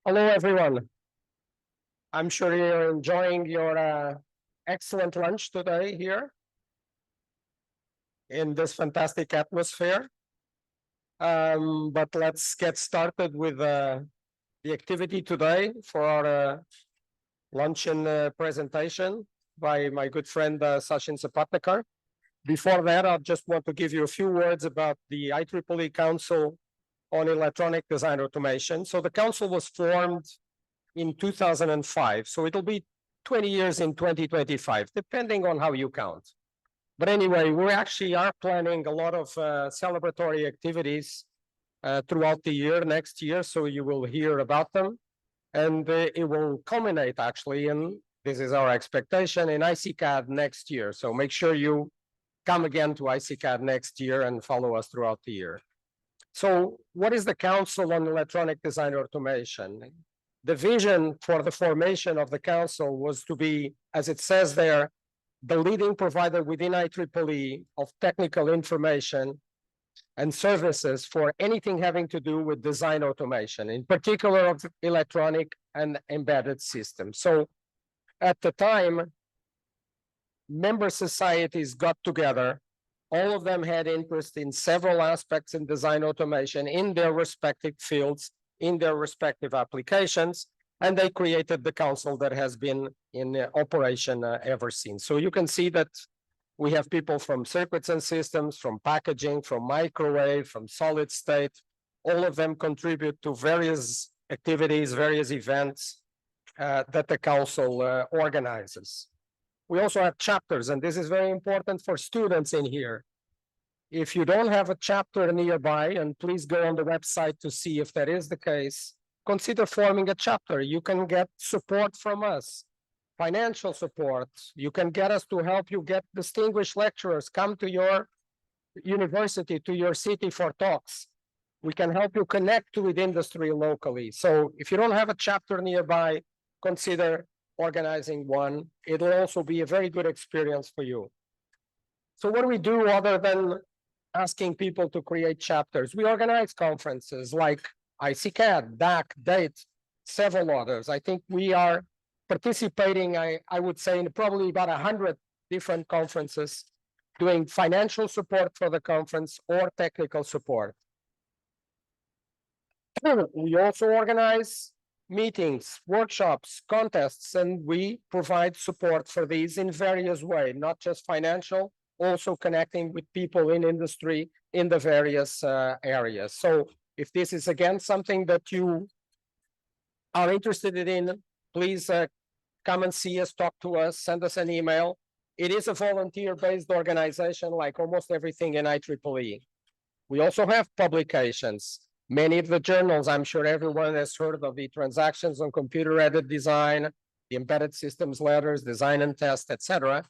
Hello, everyone. I'm sure you're enjoying your excellent lunch today here in this fantastic atmosphere. But let's get started with the activity today for our luncheon presentation by my good friend Sachin Sapatnekar. Before that, I just want to give you a few words about the IEEE Council on Electronic Design Automation. So the council was formed in 2005. So it'll be 20 years in 2025, depending on how you count. But anyway, we actually are planning a lot of celebratory activities throughout the year, next year, so you will hear about them. And it will culminate actually, and this is our expectation, in ICCAD next year. So make sure you come again to ICCAD next year and follow us throughout the year. So what is the Council on Electronic Design Automation? The vision for the formation of the council was to be, as it says there, the leading provider within IEEE of technical information and services for anything having to do with design automation, in particular of electronic and embedded systems. So at the time, member societies got together. All of them had interest in several aspects in design automation in their respective fields, in their respective applications, and they created the council that has been in operation ever since. So you can see that we have people from circuits and systems, from packaging, from microwave, from solid state. All of them contribute to various activities, various events that the council organizes. We also have chapters, and this is very important for students in here. If you don't have a chapter nearby, and please go on the website to see if that is the case, consider forming a chapter. You can get support from us, financial support. You can get us to help you get distinguished lecturers come to your university, to your city for talks. We can help you connect with industry locally. So if you don't have a chapter nearby, consider organizing one. It'll also be a very good experience for you. So what do we do other than asking people to create chapters? We organize conferences like ICCAD, DAC, DATE, several others. I think we are participating, I would say, in probably about 100 different conferences, doing financial support for the conference or technical support. We also organize meetings, workshops, contests, and we provide support for these in various ways, not just financial, also connecting with people in industry in the various areas. So if this is again something that you are interested in, please come and see us, talk to us, send us an email. It is a volunteer-based organization like almost everything in IEEE. We also have publications. Many of the journals, I'm sure everyone has heard of the Transactions on Computer-Aided Design, the Embedded Systems Letters, Design and Test, etc.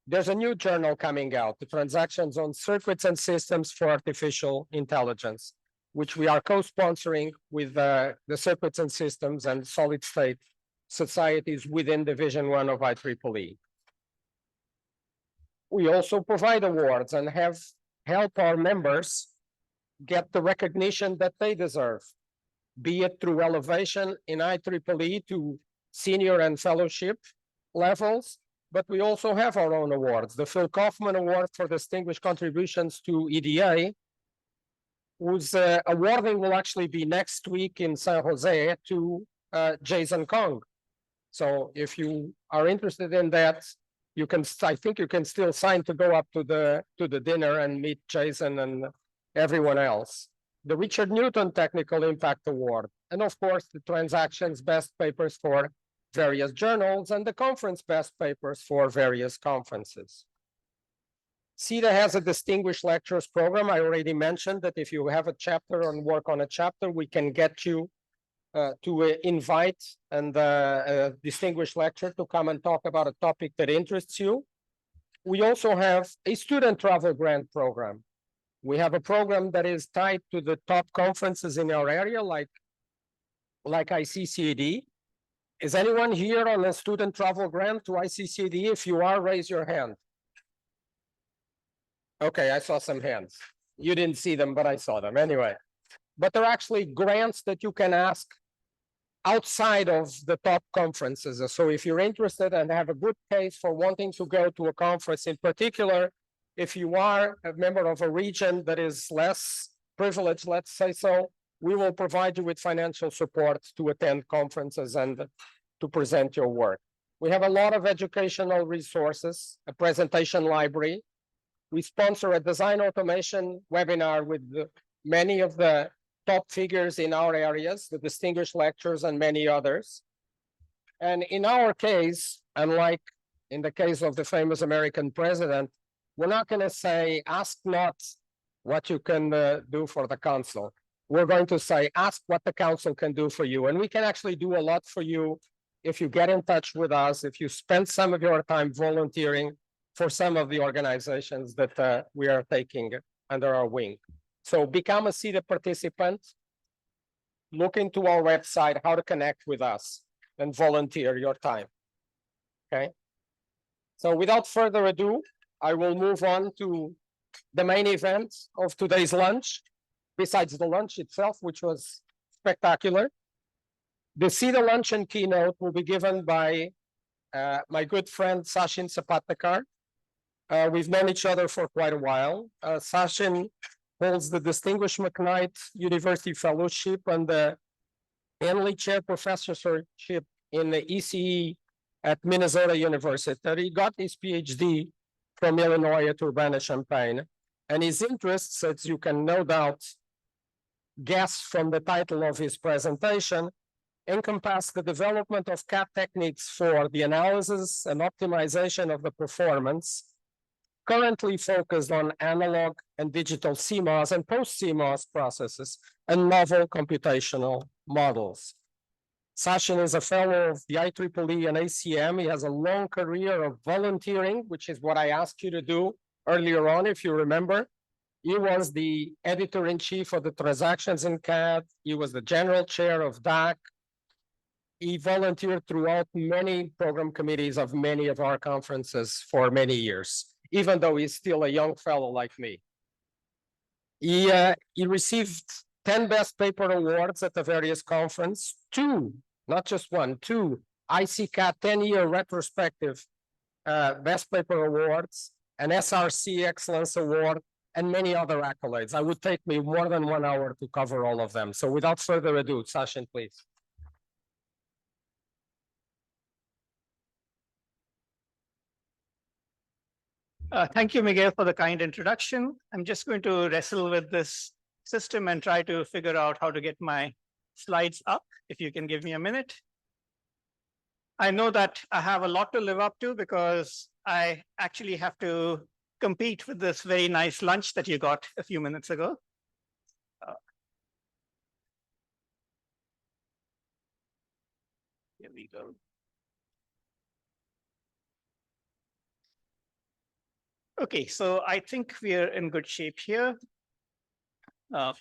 There's a new journal coming out, the Transactions on Circuits and Systems for Artificial Intelligence, which we are co-sponsoring with the Circuits and Systems and Solid State societies within Division 1 of IEEE. We also provide awards and have helped our members get the recognition that they deserve, be it through elevation in IEEE to senior and fellowship levels, but we also have our own awards. The Phil Kaufman Award for Distinguished Contributions to EDA, whose awarding will actually be next week in San Jose to Jason Kong. So if you are interested in that, you can, I think you can still sign to go up to the dinner and meet Jason and everyone else. The Richard Newton Technical Impact Award, and of course, the Transactions Best Papers for various journals and the Conference Best Papers for various conferences. CEDA has a Distinguished Lecturers Program. I already mentioned that if you have a chapter and work on a chapter, we can get you to invite and a distinguished lecturer to come and talk about a topic that interests you. We also have a student travel grant program. We have a program that is tied to the top conferences in our area, like ICCAD. Is anyone here on a student travel grant to ICCAD? If you are, raise your hand. Okay, I saw some hands. You didn't see them, but I saw them anyway. But they're actually grants that you can ask outside of the top conferences. So if you're interested and have a good case for wanting to go to a conference, in particular, if you are a member of a region that is less privileged, let's say so, we will provide you with financial support to attend conferences and to present your work. We have a lot of educational resources, a presentation library. We sponsor a design automation webinar with many of the top figures in our areas, the distinguished lecturers and many others. And in our case, unlike in the case of the famous American president, we're not going to say, ask not what you can do for the council. We're going to say, ask what the council can do for you. And we can actually do a lot for you if you get in touch with us, if you spend some of your time volunteering for some of the organizations that we are taking under our wing. So become a CEDA participant, look into our website, how to connect with us, and volunteer your time, okay? So without further ado, I will move on to the main event of today's lunch, besides the lunch itself, which was spectacular. The CEDA Luncheon keynote will be given by my good friend, Sachin Sapatnekar. We've known each other for quite a while. Sachin holds the Distinguished McKnight University Fellowship and the Henley Chair Professorship in the ECE at Minnesota University. He got his PhD from Illinois at Urbana-Champaign. And his interests, as you can no doubt guess from the title of his presentation, encompass the development of CAD techniques for the analysis and optimization of the performance, currently focused on analog and digital CMOS and post-CMOS processes and novel computational models. Sachin is a fellow of the IEEE and ACM. He has a long career of volunteering, which is what I asked you to do earlier on, if you remember. He was the editor-in-chief of the Transactions in CAD. He was the general chair of DAC. He volunteered throughout many program committees of many of our conferences for many years, even though he's still a young fellow like me. He received 10 Best Paper Awards at the various conferences, 2, not just 1, 2 ICCAD 10-year retrospective Best Paper Awards, an SRC Excellence Award, and many other accolades. I would take me more than 1 hour to cover all of them. So without further ado, Sachin, please. Thank you, Miguel, for the kind introduction. I'm just going to wrestle with this system and try to figure out how to get my slides up, if you can give me a minute. I know that I have a lot to live up to because I actually have to compete with this very nice lunch that you got a few minutes ago. Here we go. Okay, so I think we're in good shape here. Okay.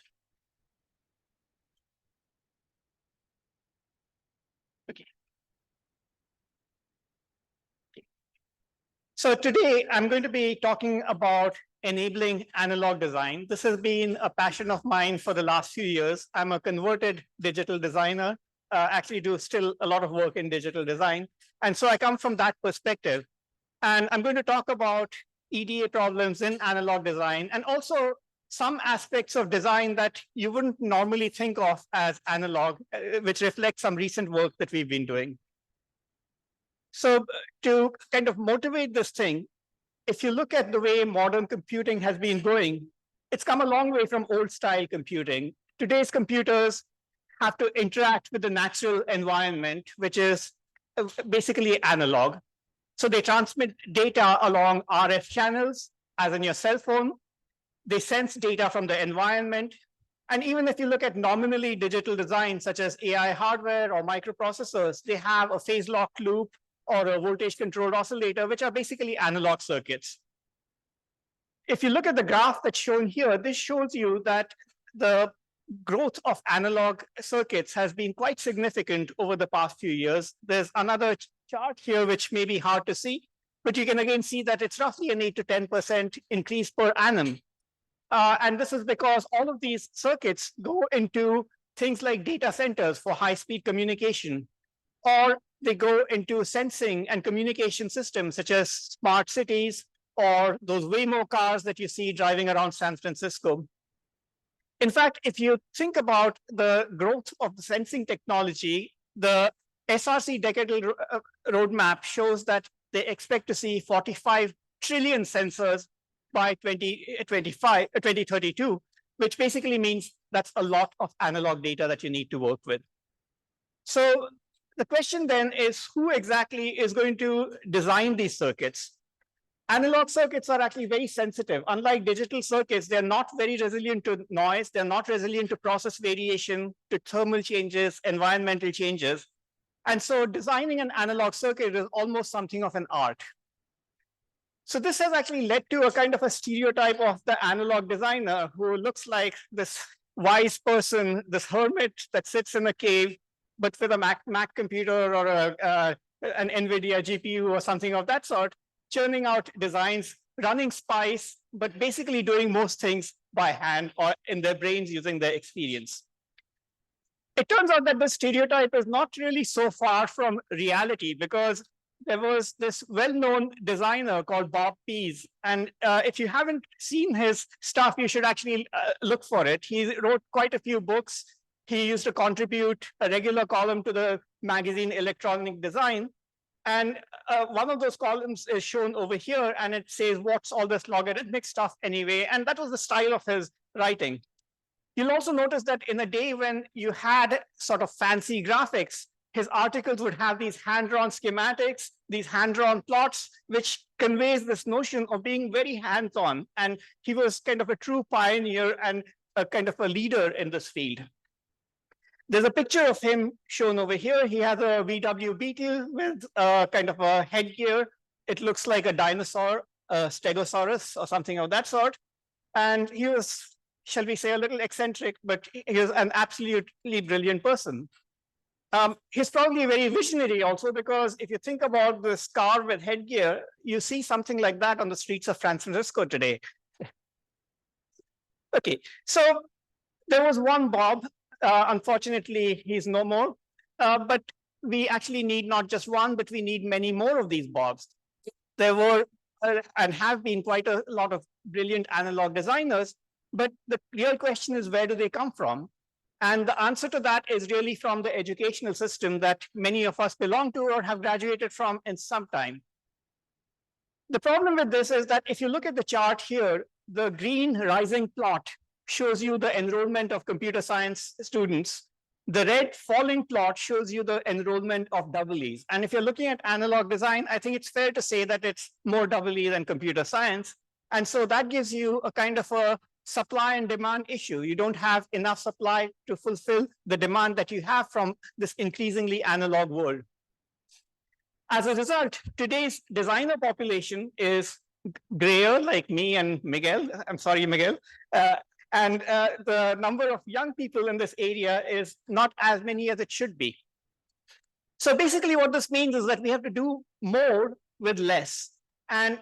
So today I'm going to be talking about enabling analog design. This has been a passion of mine for the last few years. I'm a converted digital designer, actually do still a lot of work in digital design. And so I come from that perspective. And I'm going to talk about EDA problems in analog design, and also some aspects of design that you wouldn't normally think of as analog, which reflects some recent work that we've been doing. So to kind of motivate this thing, if you look at the way modern computing has been going, it's come a long way from old style computing. Today's computers have to interact with the natural environment, which is basically analog. So they transmit data along RF channels, as in your cell phone. They sense data from the environment. And even if you look at nominally digital design, such as AI hardware or microprocessors, they have a phase lock loop or a voltage controlled oscillator, which are basically analog circuits. If you look at the graph that's shown here, this shows you that the growth of analog circuits has been quite significant over the past few years. There's another chart here, which may be hard to see, but you can again see that it's roughly an 8 to 10% increase per annum. And this is because all of these circuits go into things like data centers for high-speed communication, or they go into sensing and communication systems such as smart cities or those Waymo cars that you see driving around San Francisco. In fact, if you think about the growth of the sensing technology, the SRC decadal roadmap shows that they expect to see 45 trillion sensors by 2032, which basically means that's a lot of analog data that you need to work with. So the question then is, who exactly is going to design these circuits? Analog circuits are actually very sensitive. Unlike digital circuits, they're not very resilient to noise. They're not resilient to process variation, to thermal changes, environmental changes. And so designing an analog circuit is almost something of an art. So this has actually led to a kind of a stereotype of the analog designer who looks like this wise person, this hermit that sits in a cave, but with a Mac computer or an NVIDIA GPU or something of that sort, churning out designs, running SPICE, but basically doing most things by hand or in their brains using their experience. It turns out that the stereotype is not really so far from reality, because there was this well-known designer called Bob Pease. And if you haven't seen his stuff, you should actually look for it. He wrote quite a few books. He used to contribute a regular column to the magazine Electronic Design. And one of those columns is shown over here, and it says, what's all this logarithmic stuff anyway? And that was the style of his writing. You'll also notice that in a day when you had sort of fancy graphics, his articles would have these hand-drawn schematics, these hand-drawn plots, which conveys this notion of being very hands-on. And he was kind of a true pioneer and a kind of a leader in this field. There's a picture of him shown over here. He has a VW Beetle with kind of a headgear. It looks like a dinosaur, a Stegosaurus or something of that sort. And he was, shall we say, a little eccentric, but he was an absolutely brilliant person. He's probably very visionary also, because if you think about this car with headgear, you see something like that on the streets of San Francisco today. Okay, so there was one Bob. Unfortunately, he's no more. But we actually need not just one, but we need many more of these Bobs. There were and have been quite a lot of brilliant analog designers, but the real question is, where do they come from? And the answer to that is really from the educational system that many of us belong to or have graduated from in some time. The problem with this is that if you look at the chart here, the green rising plot shows you the enrollment of computer science students. The red falling plot shows you the enrollment of EEs. And if you're looking at analog design, I think it's fair to say that it's more EE than computer science. And so that gives you a kind of a supply and demand issue. You don't have enough supply to fulfill the demand that you have from this increasingly analog world. As a result, today's designer population is grayer, like me and Miguel. I'm sorry, Miguel. And the number of young people in this area is not as many as it should be. So basically what this means is that we have to do more with less. And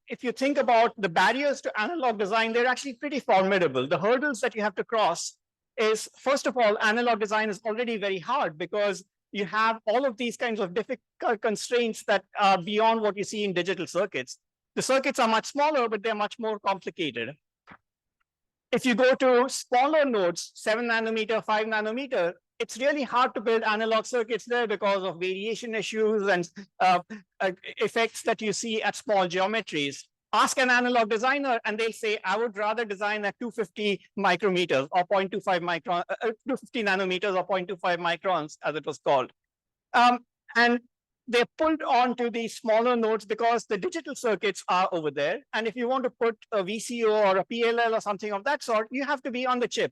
if you think about the barriers to analog design, they're actually pretty formidable. The hurdles that you have to cross is, first of all, analog design is already very hard because you have all of these kinds of difficult constraints that are beyond what you see in digital circuits. The circuits are much smaller, but they're much more complicated. If you go to smaller nodes, 7 nanometer, 5 nanometer, it's really hard to build analog circuits there because of variation issues and effects that you see at small geometries. Ask an analog designer and they'll say, I would rather design at 250 micrometers or 0.25 micron, 250 nanometers or 0.25 microns, as it was called. And they're pulled onto these smaller nodes because the digital circuits are over there. And if you want to put a VCO or a PLL or something of that sort, you have to be on the chip.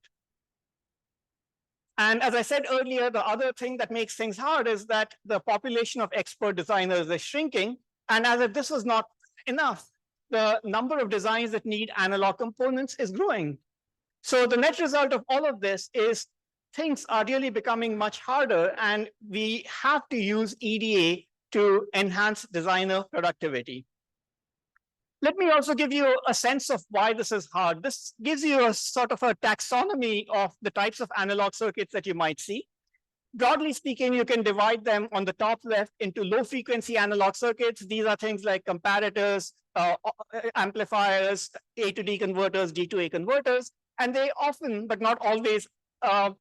And as I said earlier, the other thing that makes things hard is that the population of expert designers is shrinking. And as if this was not enough, the number of designs that need analog components is growing. So the net result of all of this is things are really becoming much harder, and we have to use EDA to enhance designer productivity. Let me also give you a sense of why this is hard. This gives you a sort of a taxonomy of the types of analog circuits that you might see. Broadly speaking, you can divide them on the top left into low frequency analog circuits. These are things like comparators, amplifiers, A to D converters, D to A converters, and they often, but not always,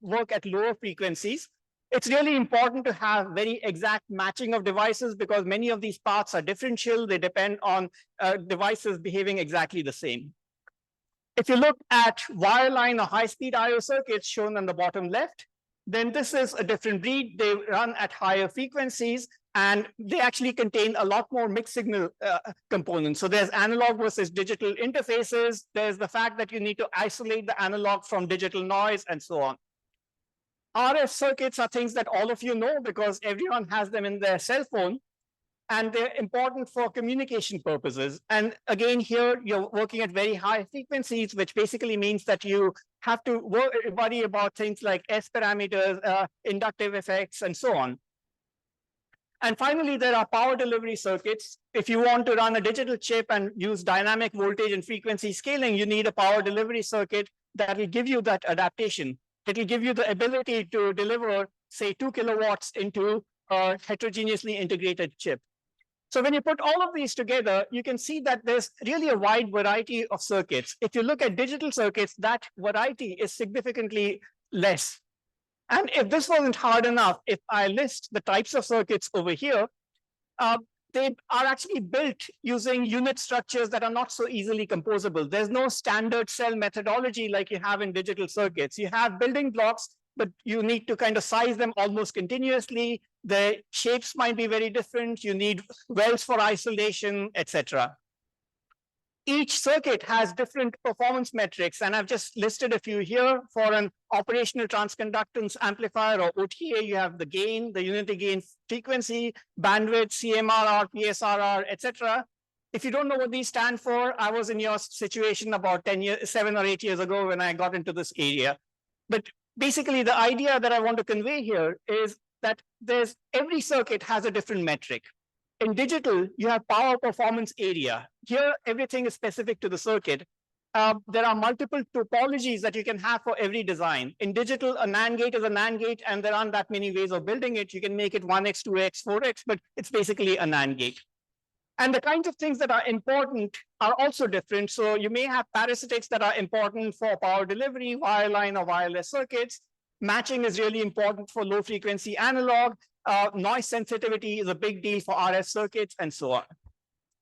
work at lower frequencies. It's really important to have very exact matching of devices because many of these paths are differential. They depend on devices behaving exactly the same. If you look at wireline or high-speed I/O circuits shown on the bottom left, then this is a different breed. They run at higher frequencies, and they actually contain a lot more mixed signal components. So there's analog versus digital interfaces. There's the fact that you need to isolate the analog from digital noise, and so on. RF circuits are things that all of you know because everyone has them in their cell phone, and they're important for communication purposes. And again, here you're working at very high frequencies, which basically means that you have to worry about things like S parameters, inductive effects, and so on. And finally, there are power delivery circuits. If you want to run a digital chip and use dynamic voltage and frequency scaling, you need a power delivery circuit that will give you that adaptation. It will give you the ability to deliver, say, 2 kilowatts into a heterogeneously integrated chip. So when you put all of these together, you can see that there's really a wide variety of circuits. If you look at digital circuits, that variety is significantly less. And if this wasn't hard enough, if I list the types of circuits over here, they are actually built using unit structures that are not so easily composable. There's no standard cell methodology like you have in digital circuits. You have building blocks, but you need to kind of size them almost continuously. The shapes might be very different. You need wells for isolation, etc. Each circuit has different performance metrics, and I've just listed a few here. For an operational transconductance amplifier or OTA, you have the gain, the unity gain frequency, bandwidth, CMRR, PSRR, etc. If you don't know what these stand for, I was in your situation about 7 or 8 years ago when I got into this area. But basically, the idea that I want to convey here is that every circuit has a different metric. In digital, you have power performance area. Here, everything is specific to the circuit. There are multiple topologies that you can have for every design. In digital, a NAND gate is a NAND gate, and there aren't that many ways of building it. You can make it 1x, 2x, 4x, but it's basically a NAND gate. And the kinds of things that are important are also different. So you may have parasitics that are important for power delivery, wireline or wireless circuits. Matching is really important for low frequency analog. Noise sensitivity is a big deal for RF circuits, and so on.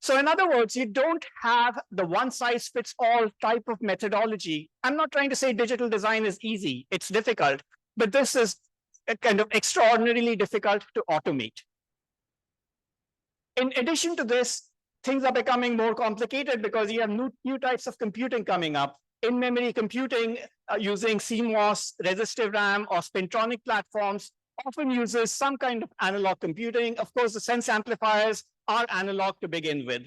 So in other words, you don't have the one-size-fits-all type of methodology. I'm not trying to say digital design is easy. It's difficult, but this is kind of extraordinarily difficult to automate. In addition to this, things are becoming more complicated because you have new types of computing coming up. In-memory computing using CMOS, resistive RAM, or spintronic platforms often uses some kind of analog computing. Of course, the sense amplifiers are analog to begin with.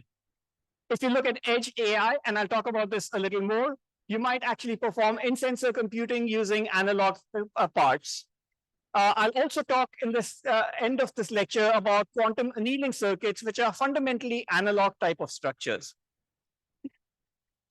If you look at edge AI, and I'll talk about this a little more, you might actually perform in-sensor computing using analog parts. I'll also talk in this end of this lecture about quantum annealing circuits, which are fundamentally analog type of structures.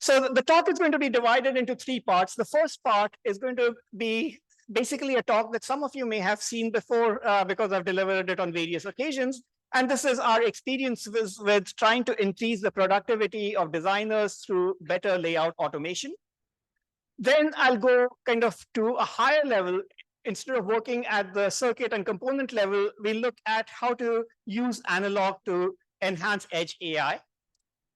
So the talk is going to be divided into 3 parts. The first part is going to be basically a talk that some of you may have seen before because I've delivered it on various occasions. And this is our experience with trying to increase the productivity of designers through better layout automation. Then I'll go kind of to a higher level. Instead of working at the circuit and component level, we look at how to use analog to enhance edge AI.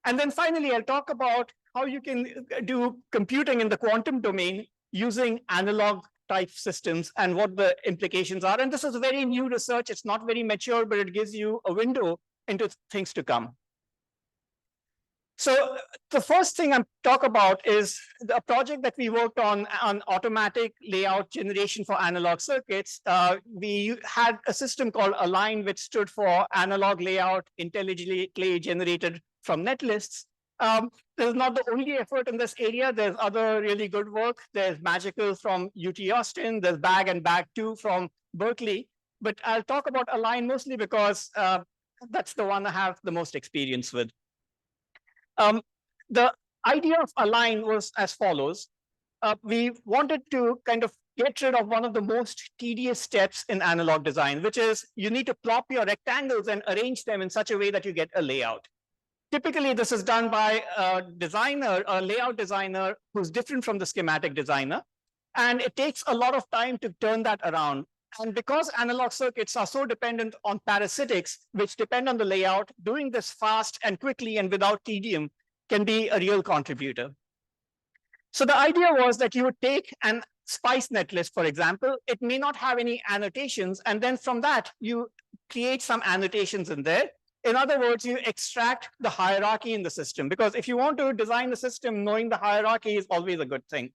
And then finally, I'll talk about how you can do computing in the quantum domain using analog type systems and what the implications are. And this is very new research. It's not very mature, but it gives you a window into things to come. So the first thing I'm talk about is the project that we worked on automatic layout generation for analog circuits. We had a system called Align, which stood for analog layout intelligently generated from netlists. This is not the only effort in this area. There's other really good work. There's Magical from UT Austin. There's Bag and Bag 2 from Berkeley. But I'll talk about Align mostly because that's the one I have the most experience with. The idea of align was as follows. We wanted to kind of get rid of one of the most tedious steps in analog design, which is you need to plop your rectangles and arrange them in such a way that you get a layout. Typically, this is done by a designer, a layout designer who's different from the schematic designer. And it takes a lot of time to turn that around. And because analog circuits are so dependent on parasitics, which depend on the layout, doing this fast and quickly and without tedium can be a real contributor. So the idea was that you would take an spice netlist, for example. It may not have any annotations. And then from that, you create some annotations in there. In other words, you extract the hierarchy in the system, because if you want to design the system, knowing the hierarchy is always a good thing.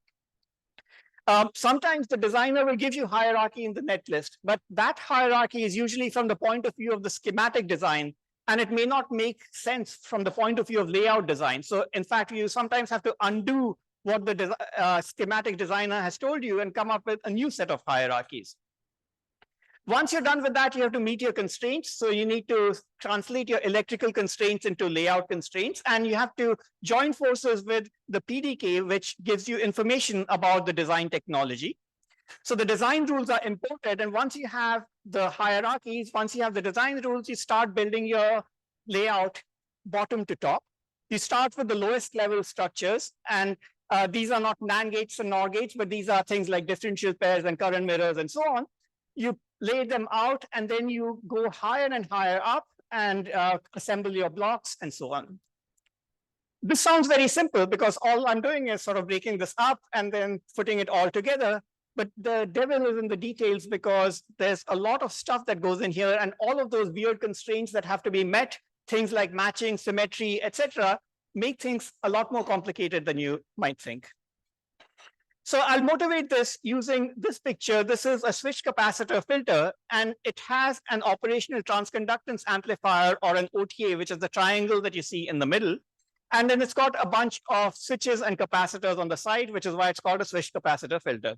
Sometimes the designer will give you hierarchy in the netlist, but that hierarchy is usually from the point of view of the schematic design, and it may not make sense from the point of view of layout design. So in fact, you sometimes have to undo what the schematic designer has told you and come up with a new set of hierarchies. Once you're done with that, you have to meet your constraints. So you need to translate your electrical constraints into layout constraints, and you have to join forces with the PDK, which gives you information about the design technology. So the design rules are imported, and once you have the hierarchies, once you have the design rules, you start building your layout bottom to top. You start with the lowest level structures, and these are not NAND gates and NOR gates, but these are things like differential pairs and current mirrors and so on. You lay them out, and then you go higher and higher up and assemble your blocks and so on. This sounds very simple because all I'm doing is sort of breaking this up and then putting it all together. But the devil is in the details, because there's a lot of stuff that goes in here, and all of those weird constraints that have to be met, things like matching, symmetry, etc., make things a lot more complicated than you might think. So I'll motivate this using this picture. This is a switch capacitor filter, and it has an operational transconductance amplifier, or an OTA, which is the triangle that you see in the middle. And then it's got a bunch of switches and capacitors on the side, which is why it's called a switch capacitor filter.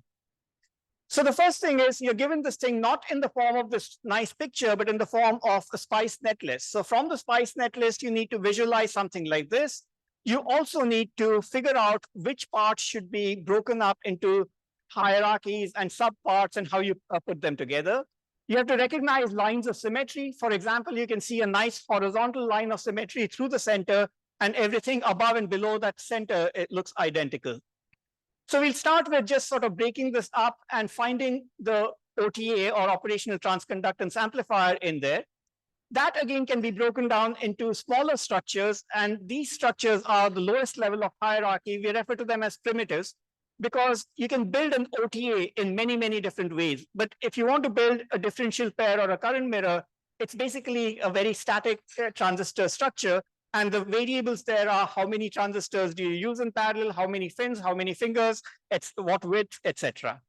So the first thing is you're given this thing not in the form of this nice picture, but in the form of a spice netlist. So from the spice netlist, you need to visualize something like this. You also need to figure out which parts should be broken up into hierarchies and subparts and how you put them together. You have to recognize lines of symmetry. For example, you can see a nice horizontal line of symmetry through the center, and everything above and below that center, it looks identical. So we'll start with just sort of breaking this up and finding the OTA, or operational transconductance amplifier, in there. That again can be broken down into smaller structures, and these structures are the lowest level of hierarchy. We refer to them as primitives, because you can build an OTA in many, many different ways. But if you want to build a differential pair or a current mirror, it's basically a very static transistor structure. And the variables there are how many transistors do you use in parallel, how many fins, how many fingers, it's what width, etc.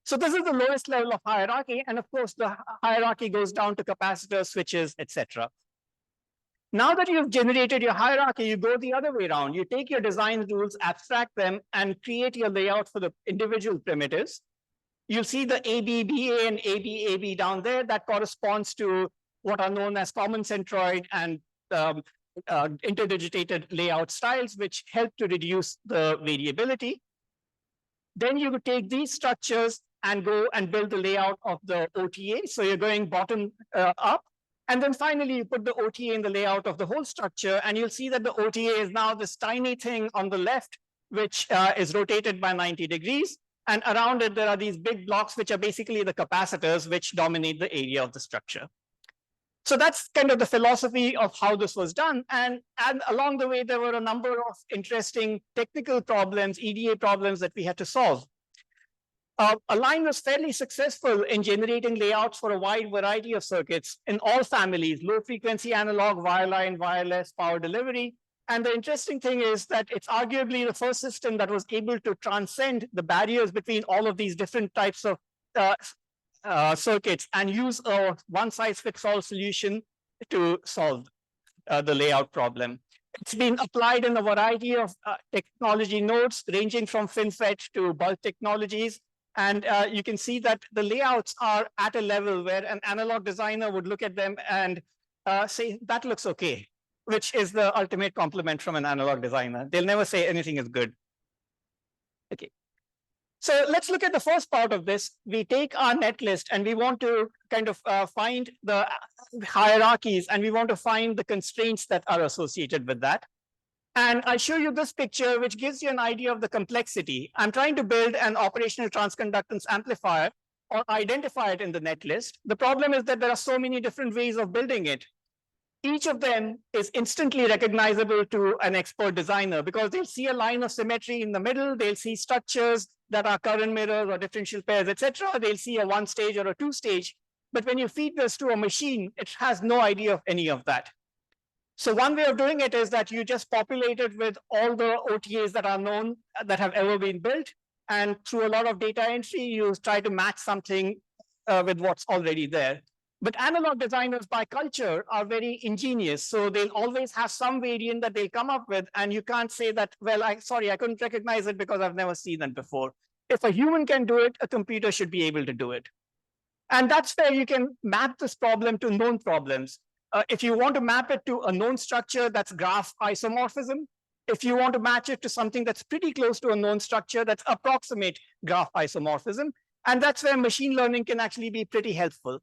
So this is the lowest level of hierarchy. And of course, the hierarchy goes down to capacitors, switches, etc. Now that you've generated your hierarchy, you go the other way around. You take your design rules, abstract them, and create your layout for the individual primitives. You'll see the ABBA and ABAB down there. That corresponds to what are known as common centroid and interdigitated layout styles, which help to reduce the variability. Then you would take these structures and go and build the layout of the OTA. So you're going bottom up. And then finally, you put the OTA in the layout of the whole structure. And you'll see that the OTA is now this tiny thing on the left, which is rotated by 90 degrees. And around it, there are these big blocks, which are basically the capacitors, which dominate the area of the structure. So that's kind of the philosophy of how this was done. And along the way, there were a number of interesting technical problems, EDA problems that we had to solve. Align was fairly successful in generating layouts for a wide variety of circuits in all families: low frequency analog, wireline, wireless, power delivery. And the interesting thing is that it's arguably the first system that was able to transcend the barriers between all of these different types of circuits and use a one-size-fits-all solution to solve the layout problem. It's been applied in a variety of technology nodes, ranging from FinFET to bulk technologies. And you can see that the layouts are at a level where an analog designer would look at them and say, that looks okay. which is the ultimate compliment from an analog designer. They'll never say anything is good. Okay. So let's look at the first part of this. We take our netlist and we want to kind of find the hierarchies, and we want to find the constraints that are associated with that. And I'll show you this picture, which gives you an idea of the complexity. I'm trying to build an operational transconductance amplifier or identify it in the netlist. The problem is that there are so many different ways of building it. Each of them is instantly recognizable to an expert designer because they'll see a line of symmetry in the middle. They'll see structures that are current mirrors or differential pairs, etc. They'll see a one stage or a two stage. But when you feed this to a machine, it has no idea of any of that. So one way of doing it is that you just populate it with all the OTAs that are known, that have ever been built. And through a lot of data entry, you try to match something with what's already there. But analog designers by culture are very ingenious. So they'll always have some variant that they come up with. And you can't say that, well, sorry, I couldn't recognize it because I've never seen that before. If a human can do it, a computer should be able to do it. And that's where you can map this problem to known problems. If you want to map it to a known structure, that's graph isomorphism. If you want to match it to something that's pretty close to a known structure, that's approximate graph isomorphism. And that's where machine learning can actually be pretty helpful.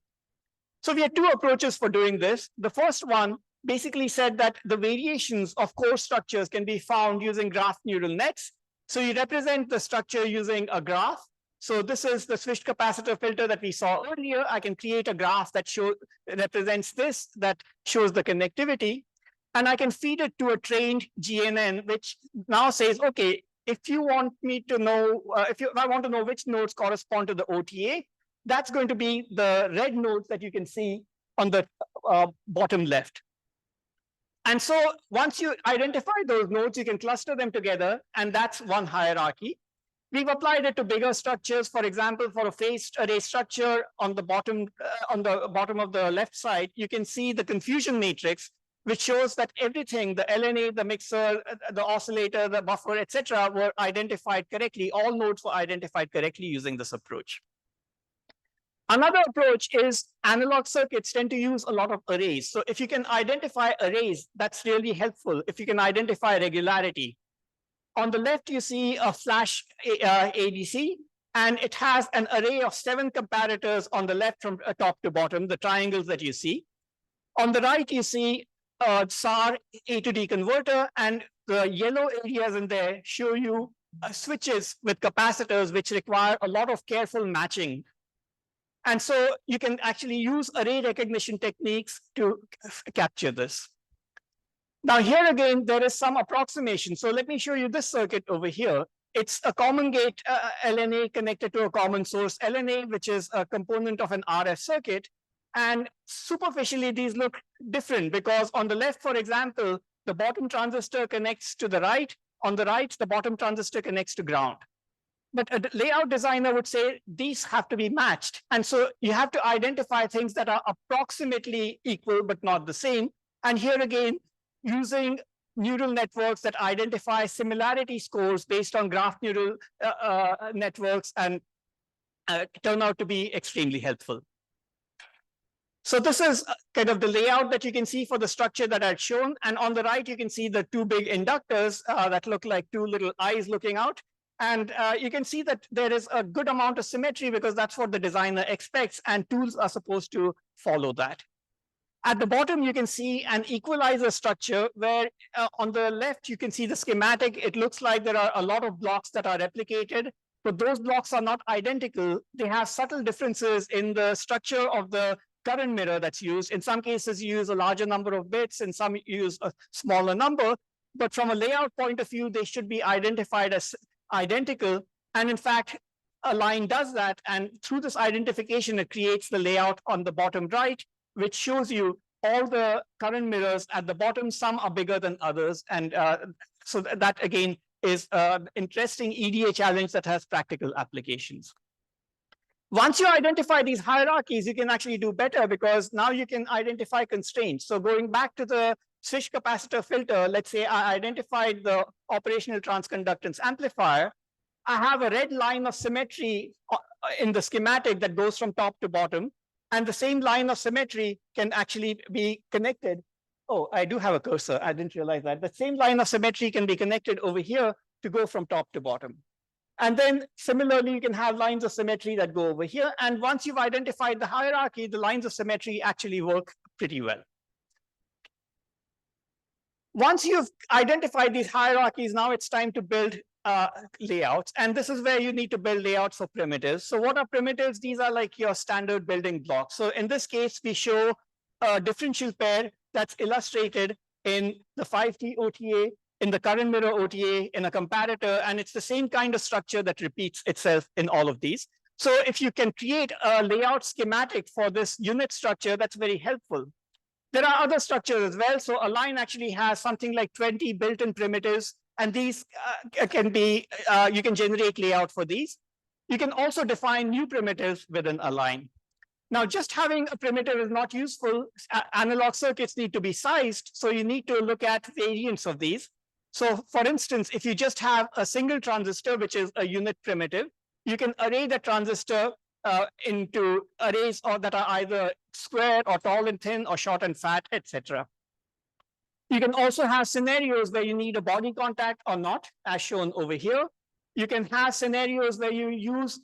So we had two approaches for doing this. The first one basically said that the variations of core structures can be found using graph neural nets. So you represent the structure using a graph. So this is the switched capacitor filter that we saw earlier. I can create a graph that represents this, that shows the connectivity. And I can feed it to a trained GNN, which now says, okay, if you want me to know, if I want to know which nodes correspond to the OTA, that's going to be the red nodes that you can see on the bottom left. And so once you identify those nodes, you can cluster them together, and that's one hierarchy. We've applied it to bigger structures. For example, for a phased array structure on the bottom of the left side, you can see the confusion matrix, which shows that everything, the LNA, the mixer, the oscillator, the buffer, etc., were identified correctly. All nodes were identified correctly using this approach. Another approach is analog circuits tend to use a lot of arrays. So if you can identify arrays, that's really helpful. If you can identify regularity. On the left, you see a flash ADC, and it has an array of 7 comparators on the left from top to bottom, the triangles that you see. On the right, you see a SAR A to D converter, and the yellow areas in there show you switches with capacitors, which require a lot of careful matching. And so you can actually use array recognition techniques to capture this. Now here again, there is some approximation. So let me show you this circuit over here. It's a common gate LNA connected to a common source LNA, which is a component of an RF circuit. And superficially, these look different because on the left, for example, the bottom transistor connects to the right. On the right, the bottom transistor connects to ground. But a layout designer would say these have to be matched. And so you have to identify things that are approximately equal, but not the same. And here again, using neural networks that identify similarity scores based on graph neural networks and turn out to be extremely helpful. So this is kind of the layout that you can see for the structure that I'd shown. And on the right, you can see the 2 big inductors that look like 2 little eyes looking out. And you can see that there is a good amount of symmetry because that's what the designer expects, and tools are supposed to follow that. At the bottom, you can see an equalizer structure where on the left, you can see the schematic. It looks like there are a lot of blocks that are replicated, but those blocks are not identical. They have subtle differences in the structure of the current mirror that's used. In some cases, you use a larger number of bits, in some you use a smaller number. But from a layout point of view, they should be identified as identical. And in fact, a line does that. And through this identification, it creates the layout on the bottom right, which shows you all the current mirrors at the bottom. Some are bigger than others. And so that, again, is an interesting EDA challenge that has practical applications. Once you identify these hierarchies, you can actually do better because now you can identify constraints. So going back to the switch capacitor filter, let's say I identified the operational transconductance amplifier. I have a red line of symmetry in the schematic that goes from top to bottom. And the same line of symmetry can actually be connected Oh, I do have a cursor. I didn't realize that. The same line of symmetry can be connected over here to go from top to bottom. And then similarly, you can have lines of symmetry that go over here. And once you've identified the hierarchy, the lines of symmetry actually work pretty well. Once you've identified these hierarchies, now it's time to build layouts. And this is where you need to build layouts for primitives. So what are primitives? These are like your standard building blocks. So in this case, we show a differential pair that's illustrated in the 5T OTA, in the current mirror OTA, in a comparator, and it's the same kind of structure that repeats itself in all of these. So if you can create a layout schematic for this unit structure, that's very helpful. There are other structures as well. So a line actually has something like 20 built-in primitives, and these can be, you can generate layout for these. You can also define new primitives within a line. Now, just having a primitive is not useful. Analog circuits need to be sized, so you need to look at variants of these. So for instance, if you just have a single transistor, which is a unit primitive, you can array the transistor into arrays that are either square or tall and thin or short and fat, etc. You can also have scenarios where you need a body contact or not, as shown over here. You can have scenarios where you use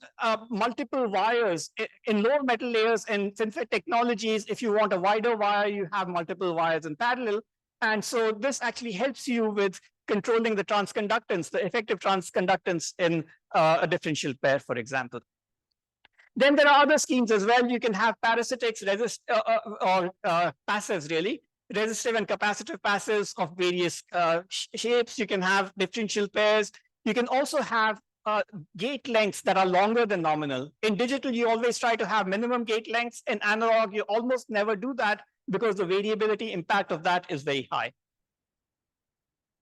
multiple wires in lower metal layers and FinFET technologies. If you want a wider wire, you have multiple wires in parallel. And so this actually helps you with controlling the transconductance, the effective transconductance in a differential pair, for example. Then there are other schemes as well. You can have parasitics, passives, really, resistive and capacitive passives of various shapes. You can have differential pairs. You can also have gate lengths that are longer than nominal. In digital, you always try to have minimum gate lengths. In analog, you almost never do that because the variability impact of that is very high.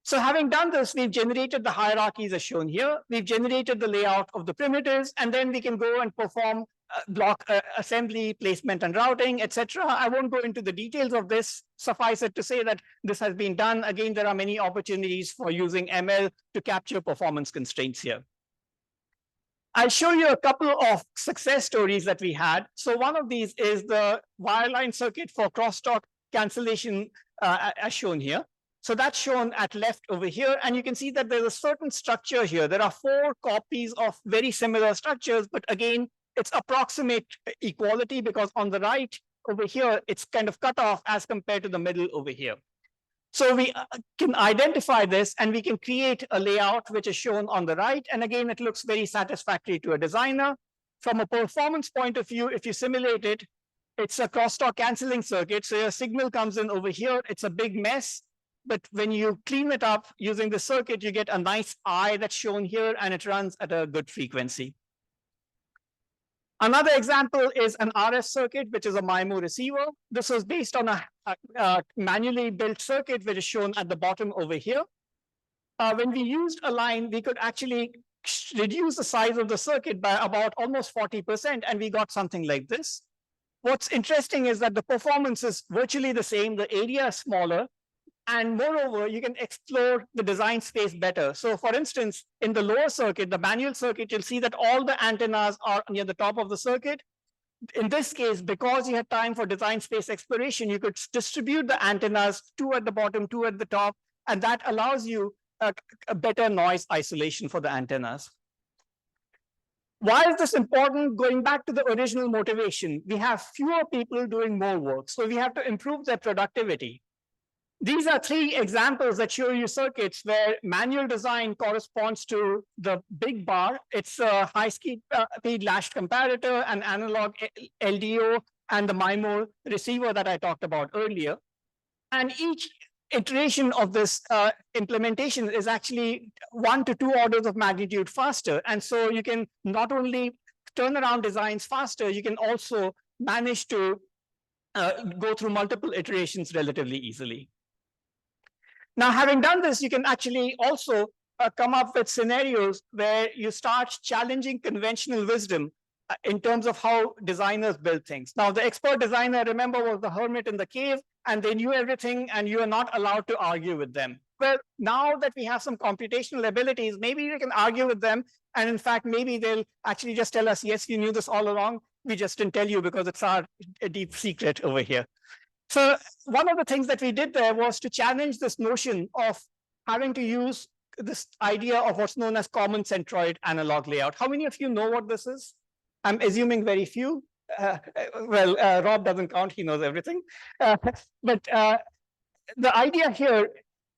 So having done this, we've generated the hierarchies as shown here. We've generated the layout of the primitives, and then we can go and perform block assembly, placement, and routing, etc. I won't go into the details of this. Suffice it to say that this has been done. Again, there are many opportunities for using ML to capture performance constraints here. I'll show you a couple of success stories that we had. So one of these is the wireline circuit for crosstalk cancellation as shown here. So that's shown at left over here. And you can see that there's a certain structure here. There are 4 copies of very similar structures, but again, it's approximate equality because on the right over here, it's kind of cut off as compared to the middle over here. So we can identify this and we can create a layout which is shown on the right. And again, it looks very satisfactory to a designer. From a performance point of view, if you simulate it, it's a crosstalk canceling circuit. So your signal comes in over here. It's a big mess. But when you clean it up using the circuit, you get a nice eye that's shown here, and it runs at a good frequency. Another example is an RF circuit, which is a MIMO receiver. This was based on a manually built circuit, which is shown at the bottom over here. When we used a line, we could actually reduce the size of the circuit by about almost 40%, and we got something like this. What's interesting is that the performance is virtually the same. The area is smaller. And moreover, you can explore the design space better. So for instance, in the lower circuit, the manual circuit, you'll see that all the antennas are near the top of the circuit. In this case, because you had time for design space exploration, you could distribute the antennas, 2 at the bottom, 2 at the top, and that allows you a better noise isolation for the antennas. Why is this important? Going back to the original motivation, we have fewer people doing more work, so we have to improve their productivity. These are 3 examples that show you circuits where manual design corresponds to the big bar. It's a high-speed latched comparator, an analog LDO, and the MIMO receiver that I talked about earlier. And each iteration of this implementation is actually 1 to 2 orders of magnitude faster. And so you can not only turn around designs faster, you can also manage to go through multiple iterations relatively easily. Now, having done this, you can actually also come up with scenarios where you start challenging conventional wisdom in terms of how designers build things. Now, the expert designer, remember, was the hermit in the cave, and they knew everything, and you are not allowed to argue with them. Well, now that we have some computational abilities, maybe we can argue with them, and in fact, maybe they'll actually just tell us, yes, you knew this all along, we just didn't tell you because it's our deep secret over here. So one of the things that we did there was to challenge this notion of having to use this idea of what's known as common centroid analog layout. How many of you know what this is? I'm assuming very few. Rob doesn't count, he knows everything. But the idea here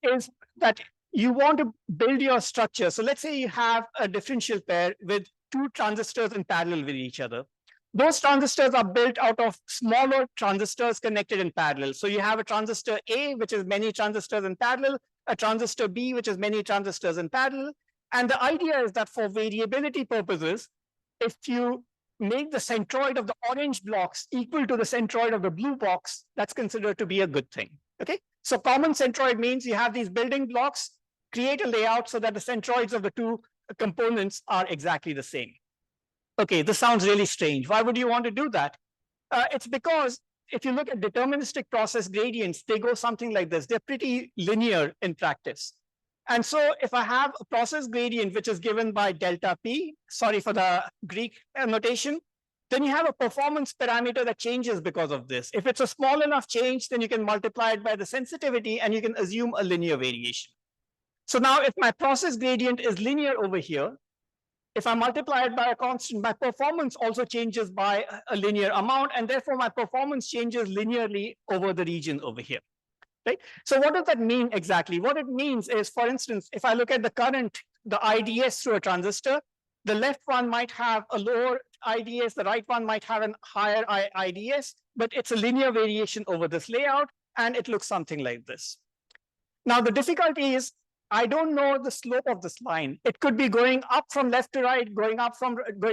is that you want to build your structure. So let's say you have a differential pair with two transistors in parallel with each other. Those transistors are built out of smaller transistors connected in parallel. So you have a transistor A, which is many transistors in parallel, a transistor B, which is many transistors in parallel. And the idea is that for variability purposes, if you make the centroid of the orange blocks equal to the centroid of the blue box, that's considered to be a good thing. Okay, so common centroid means you have these building blocks, create a layout so that the centroids of the two components are exactly the same. Okay, this sounds really strange. Why would you want to do that? It's because if you look at deterministic process gradients, they go something like this. They're pretty linear in practice. And so if I have a process gradient, which is given by delta P, sorry for the Greek notation, then you have a performance parameter that changes because of this. If it's a small enough change, then you can multiply it by the sensitivity and you can assume a linear variation. So now if my process gradient is linear over here, if I multiply it by a constant, my performance also changes by a linear amount, and therefore my performance changes linearly over the region over here. Right? So what does that mean exactly? What it means is, for instance, if I look at the current, the IDS through a transistor, the left one might have a lower IDS, the right one might have a higher IDS, but it's a linear variation over this layout, and it looks something like this. Now, the difficulty is, I don't know the slope of this line. It could be going up from left to right, going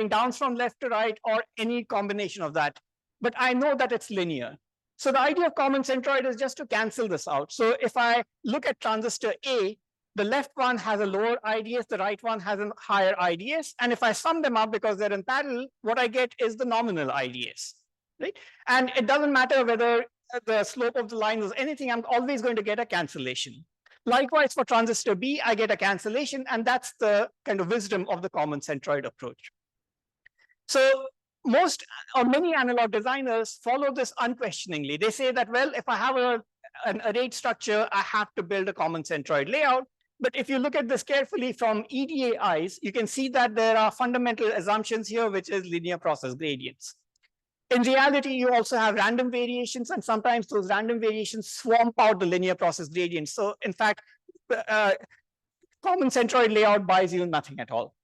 down from left to right, or any combination of that. But I know that it's linear. So the idea of common centroid is just to cancel this out. So if I look at transistor A, the left one has a lower IDS, the right one has a higher IDS. And if I sum them up because they're in parallel, what I get is the nominal IDS. Right? And it doesn't matter whether the slope of the line is anything, I'm always going to get a cancellation. Likewise, for transistor B, I get a cancellation, and that's the kind of wisdom of the common centroid approach. So most or many analog designers follow this unquestioningly. They say that, well, if I have an arrayed structure, I have to build a common centroid layout. But if you look at this carefully from EDA eyes, you can see that there are fundamental assumptions here, which is linear process gradients. In reality, you also have random variations, and sometimes those random variations swamp out the linear process gradients. So in fact, common centroid layout buys you nothing at all.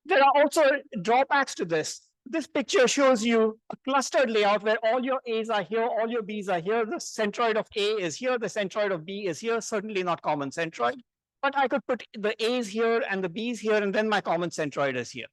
There are also drawbacks to this. This picture shows you a clustered layout where all your A's are here, all your B's are here. The centroid of A is here, the centroid of B is here, certainly not common centroid. But I could put the A's here and the B's here, and then my common centroid is here.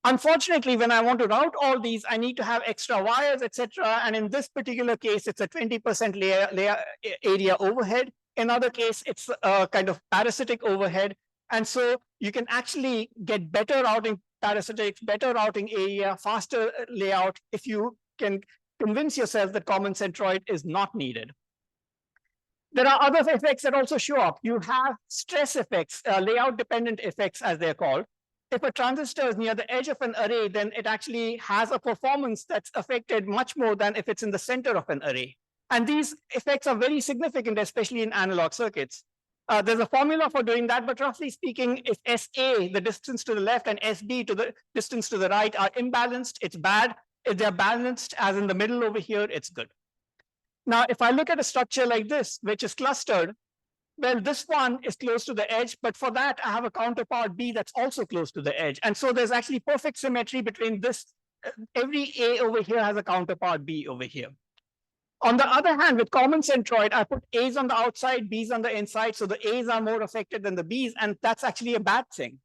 Unfortunately, when I want to route all these, I need to have extra wires, etc. And in this particular case, it's a 20% area overhead. In other case, it's a kind of parasitic overhead. And so you can actually get better routing parasitics, better routing area, faster layout if you can convince yourself that common centroid is not needed. There are other effects that also show up. You have stress effects, layout dependent effects, as they're called. If a transistor is near the edge of an array, then it actually has a performance that's affected much more than if it's in the center of an array. And these effects are very significant, especially in analog circuits. There's a formula for doing that, but roughly speaking, if SA, the distance to the left, and SB, to the distance to the right, are imbalanced, it's bad. If they're balanced, as in the middle over here, it's good. Now, if I look at a structure like this, which is clustered, well, this one is close to the edge, but for that, I have a counterpart B that's also close to the edge. And so there's actually perfect symmetry between this. Every A over here has a counterpart B over here. On the other hand, with common centroid, I put A's on the outside, B's on the inside, so the A's are more affected than the B's, and that's actually a bad thing.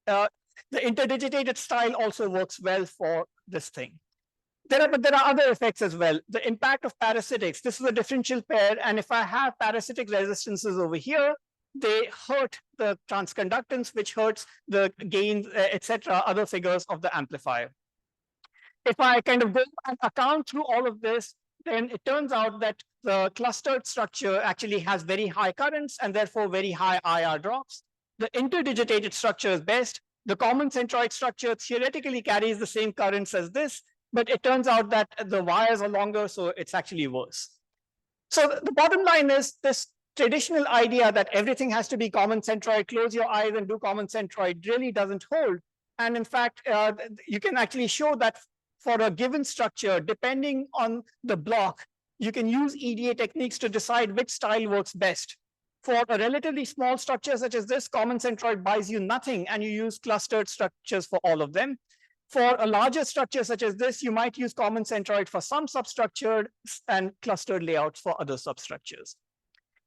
The interdigitated style also works well for this thing. But there are other effects as well. The impact of parasitics. This is a differential pair, and if I have parasitic resistances over here, they hurt the transconductance, which hurts the gains, etc., other figures of the amplifier. If I kind of go and account through all of this, then it turns out that the clustered structure actually has very high currents and therefore very high IR drops. The interdigitated structure is best. The common centroid structure theoretically carries the same currents as this, but it turns out that the wires are longer, so it's actually worse. So the bottom line is this traditional idea that everything has to be common centroid, close your eyes and do common centroid really doesn't hold. And in fact, you can actually show that for a given structure, depending on the block, you can use EDA techniques to decide which style works best. For a relatively small structure such as this, common centroid buys you nothing, and you use clustered structures for all of them. For a larger structure such as this, you might use common centroid for some substructured and clustered layouts for other substructures.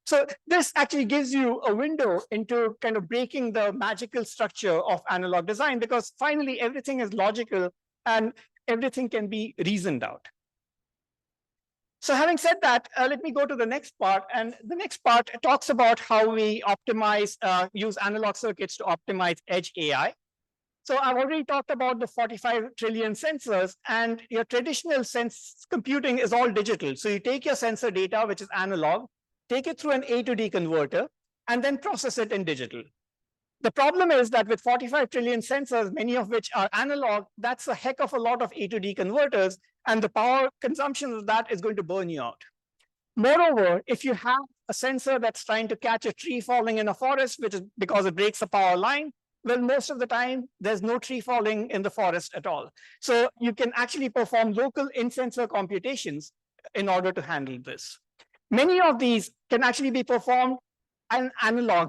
So this actually gives you a window into kind of breaking the magical structure of analog design, because finally everything is logical and everything can be reasoned out. So having said that, let me go to the next part. And the next part talks about how we optimize, use analog circuits to optimize edge AI. So I've already talked about the 45 trillion sensors, and your traditional sense computing is all digital. So you take your sensor data, which is analog, take it through an A to D converter, and then process it in digital. The problem is that with 45 trillion sensors, many of which are analog, that's a heck of a lot of A to D converters, and the power consumption of that is going to burn you out. Moreover, if you have a sensor that's trying to catch a tree falling in a forest, which is because it breaks a power line, well, most of the time, there's no tree falling in the forest at all. So you can actually perform local in-sensor computations in order to handle this. Many of these can actually be performed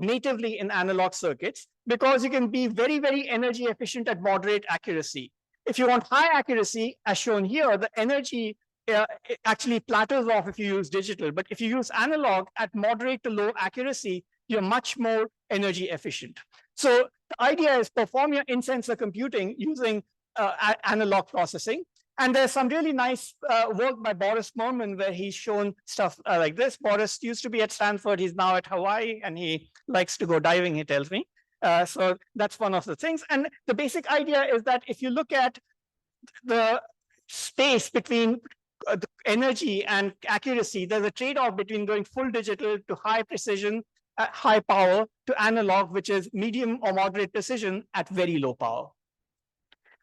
natively in analog circuits, because you can be very, very energy efficient at moderate accuracy. If you want high accuracy, as shown here, the energy actually plateaus off if you use digital. But if you use analog at moderate to low accuracy, you're much more energy efficient. So the idea is perform your in-sensor computing using analog processing. And there's some really nice work by Boris Morman where he's shown stuff like this. Boris used to be at Stanford. He's now at Hawaii, and he likes to go diving, he tells me. So that's one of the things. And the basic idea is that if you look at the space between the energy and accuracy, there's a trade-off between going full digital to high precision, high power, to analog, which is medium or moderate precision at very low power.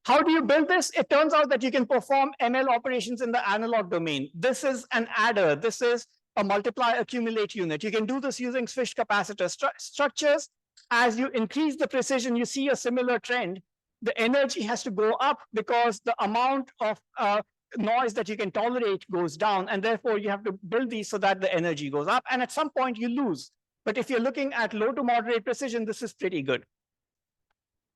How do you build this? It turns out that you can perform ML operations in the analog domain. This is an adder. This is a multiply accumulate unit. You can do this using switched capacitor structures. As you increase the precision, you see a similar trend. The energy has to go up because the amount of noise that you can tolerate goes down, and therefore you have to build these so that the energy goes up, and at some point you lose. But if you're looking at low to moderate precision, this is pretty good.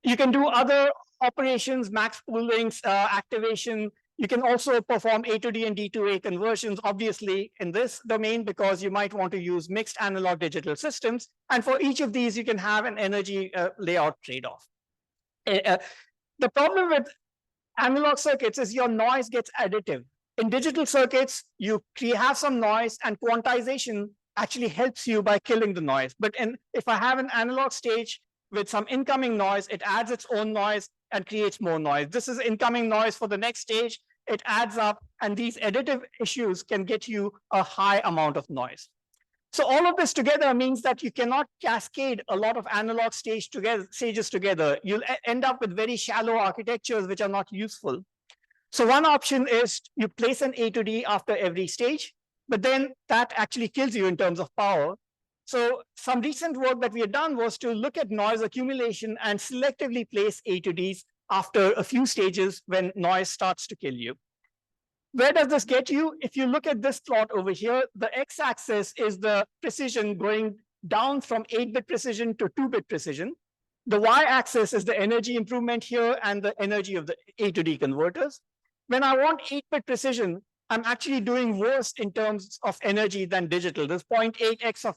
You can do other operations, max poolings, activation. You can also perform A to D and D to A conversions, obviously, in this domain, because you might want to use mixed analog digital systems. And for each of these, you can have an energy layout trade-off. The problem with analog circuits is your noise gets additive. In digital circuits, you have some noise, and quantization actually helps you by killing the noise. But if I have an analog stage with some incoming noise, it adds its own noise and creates more noise. This is incoming noise for the next stage. It adds up, and these additive issues can get you a high amount of noise. So all of this together means that you cannot cascade a lot of analog stages together. You'll end up with very shallow architectures which are not useful. So one option is you place an A to D after every stage, but then that actually kills you in terms of power. So some recent work that we had done was to look at noise accumulation and selectively place A to Ds after a few stages when noise starts to kill you. Where does this get you? If you look at this plot over here, the x-axis is the precision going down from 8-bit precision to 2-bit precision. The y-axis is the energy improvement here and the energy of the A to D converters. When I want 8-bit precision, I'm actually doing worse in terms of energy than digital. There's 0.8x of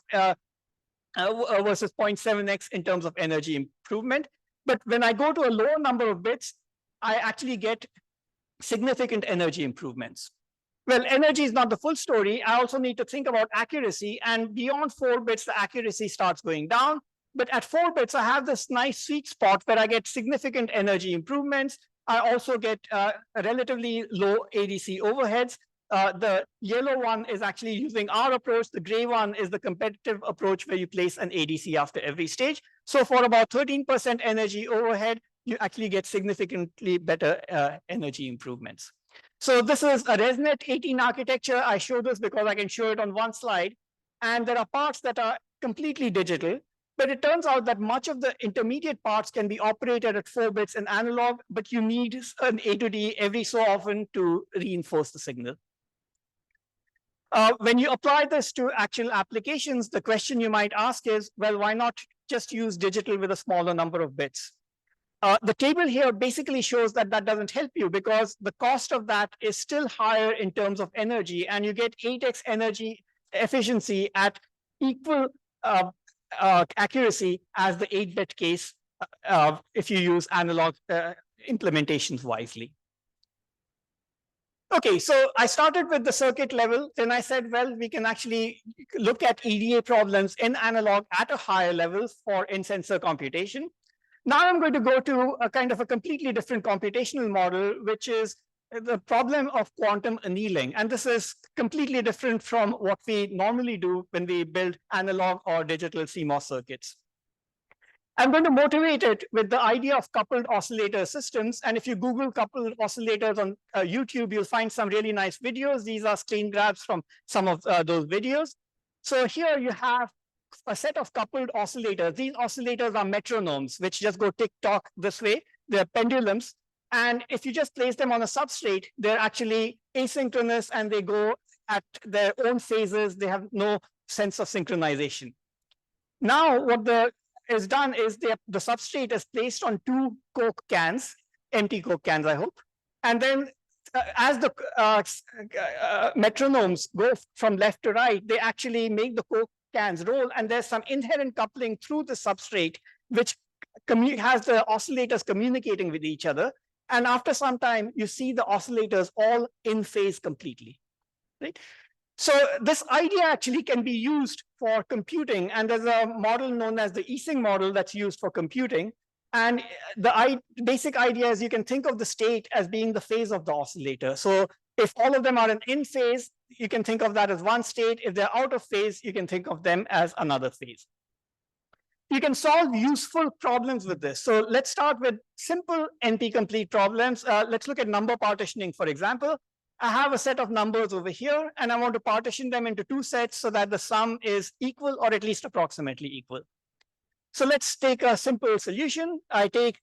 versus 0.7x in terms of energy improvement. But when I go to a lower number of bits, I actually get significant energy improvements. Well, energy is not the full story. I also need to think about accuracy. And beyond 4 bits, the accuracy starts going down. But at 4 bits, I have this nice sweet spot where I get significant energy improvements. I also get relatively low ADC overheads. The yellow one is actually using our approach. The gray one is the competitive approach where you place an ADC after every stage. So for about 13% energy overhead, you actually get significantly better energy improvements. So this is a ResNet 18 architecture. I show this because I can show it on one slide. And there are parts that are completely digital. But it turns out that much of the intermediate parts can be operated at 4 bits in analog, but you need an A to D every so often to reinforce the signal. When you apply this to actual applications, the question you might ask is, well, why not just use digital with a smaller number of bits? The table here basically shows that that doesn't help you because the cost of that is still higher in terms of energy, and you get 8x energy efficiency at equal accuracy as the 8-bit case if you use analog implementations wisely. Okay, so I started with the circuit level. Then I said, well, we can actually look at EDA problems in analog at a higher level for in-sensor computation. Now I'm going to go to a kind of a completely different computational model, which is the problem of quantum annealing. And this is completely different from what we normally do when we build analog or digital CMOS circuits. I'm going to motivate it with the idea of coupled oscillator systems. And if you Google coupled oscillators on YouTube, you'll find some really nice videos. These are screen grabs from some of those videos. So here you have a set of coupled oscillators. These oscillators are metronomes, which just go tick-tock this way. They're pendulums. And if you just place them on a substrate, they're actually asynchronous and they go at their own phases. They have no sense of synchronization. Now, what is done is the substrate is placed on 2 Coke cans, empty Coke cans, I hope. And then as the metronomes go from left to right, they actually make the Coke cans roll, and there's some inherent coupling through the substrate, which has the oscillators communicating with each other. And after some time, you see the oscillators all in phase completely, right? So this idea actually can be used for computing, and there's a model known as the Ising model that's used for computing. And the basic idea is you can think of the state as being the phase of the oscillator. So if all of them are in phase, you can think of that as one state. If they're out of phase, you can think of them as another phase. You can solve useful problems with this. So let's start with simple NP-complete problems. Let's look at number partitioning, for example. I have a set of numbers over here, and I want to partition them into 2 sets so that the sum is equal or at least approximately equal. So let's take a simple solution. I take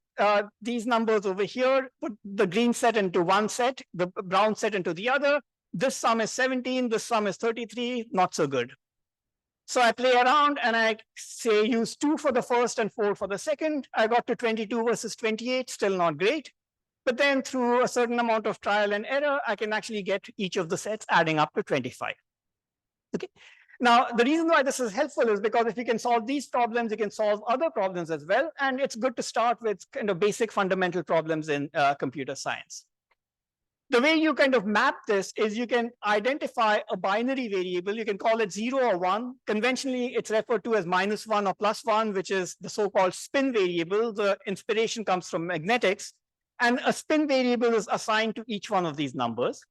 these numbers over here, put the green set into one set, the brown set into the other. This sum is 17, this sum is 33, not so good. So I play around and I say use 2 for the first and 4 for the second. I got to 22 versus 28, still not great. But then through a certain amount of trial and error, I can actually get each of the sets adding up to 25. Okay. Now, the reason why this is helpful is because if you can solve these problems, you can solve other problems as well. And it's good to start with kind of basic fundamental problems in computer science. The way you kind of map this is you can identify a binary variable. You can call it 0 or 1. Conventionally, it's referred to as -1 or +1, which is the so-called spin variable. The inspiration comes from magnetics. And a spin variable is assigned to each one of these numbers.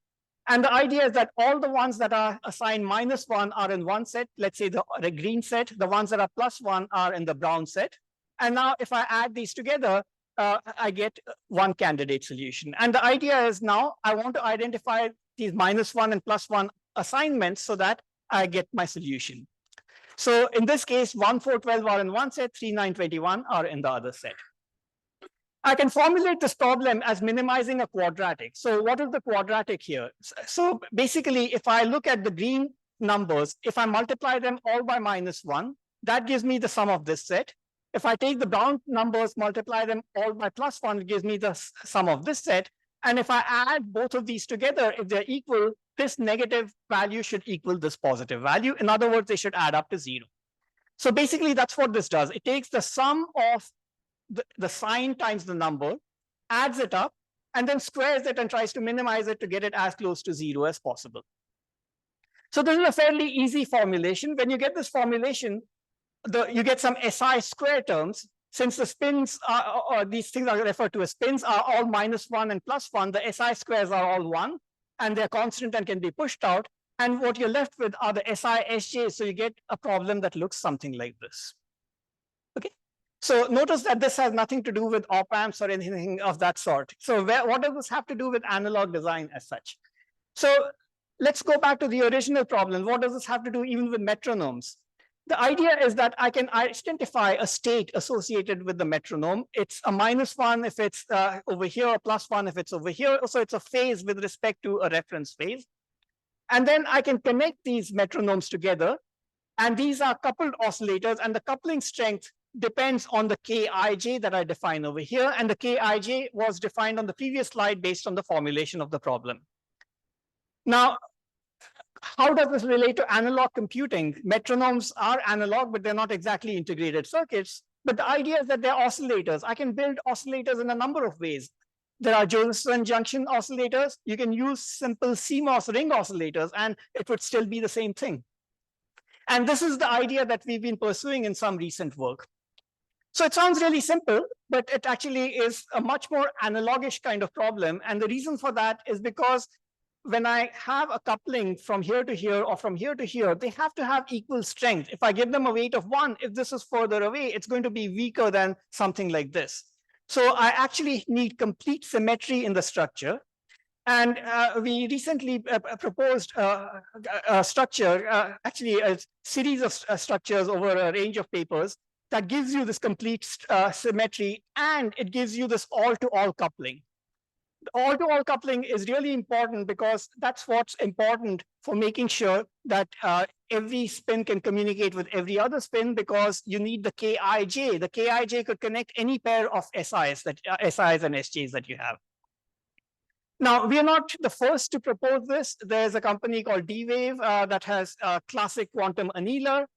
And the idea is that all the ones that are assigned -1 are in one set. Let's say the green set. The ones that are +1 are in the brown set. And now if I add these together, I get one candidate solution. And the idea is now I want to identify these -1 and +1 assignments so that I get my solution. So in this case, 1, 4, 12 are in one set, 3, 9, 21 are in the other set. I can formulate this problem as minimizing a quadratic. So what is the quadratic here? So basically, if I look at the green numbers, if I multiply them all by -1, that gives me the sum of this set. If I take the brown numbers, multiply them all by +1, it gives me the sum of this set. And if I add both of these together, if they're equal, this negative value should equal this positive value. In other words, they should add up to 0. So basically, that's what this does. It takes the sum of the sign times the number, adds it up, and then squares it and tries to minimize it to get it as close to 0 as possible. So this is a fairly easy formulation. When you get this formulation, you get some SI square terms. Since the spins or these things are referred to as spins are all -1 and +1, the SI squares are all 1, and they're constant and can be pushed out. And what you're left with are the SI SJ, so you get a problem that looks something like this. Okay. So notice that this has nothing to do with op-amps or anything of that sort. So what does this have to do with analog design as such? So let's go back to the original problem. What does this have to do even with metronomes? The idea is that I can identify a state associated with the metronome. It's a -1 if it's over here, a +1 if it's over here. So it's a phase with respect to a reference phase. And then I can connect these metronomes together. And these are coupled oscillators, and the coupling strength depends on the Kij that I define over here. And the Kij was defined on the previous slide based on the formulation of the problem. Now, how does this relate to analog computing? Metronomes are analog, but they're not exactly integrated circuits. But the idea is that they're oscillators. I can build oscillators in a number of ways. There are Josephson junction oscillators. You can use simple CMOS ring oscillators, and it would still be the same thing. And this is the idea that we've been pursuing in some recent work. So it sounds really simple, but it actually is a much more analogish kind of problem. And the reason for that is because when I have a coupling from here to here or from here to here, they have to have equal strength. If I give them a weight of 1, if this is further away, it's going to be weaker than something like this. So I actually need complete symmetry in the structure. And we recently proposed a structure, actually a series of structures over a range of papers that gives you this complete symmetry, and it gives you this all-to-all coupling. All-to-all coupling is really important because that's what's important for making sure that every spin can communicate with every other spin, because you need the Kij. The Kij could connect any pair of SIs and SJs that you have. Now, we are not the first to propose this. There's a company called D-Wave that has a classic quantum annealer.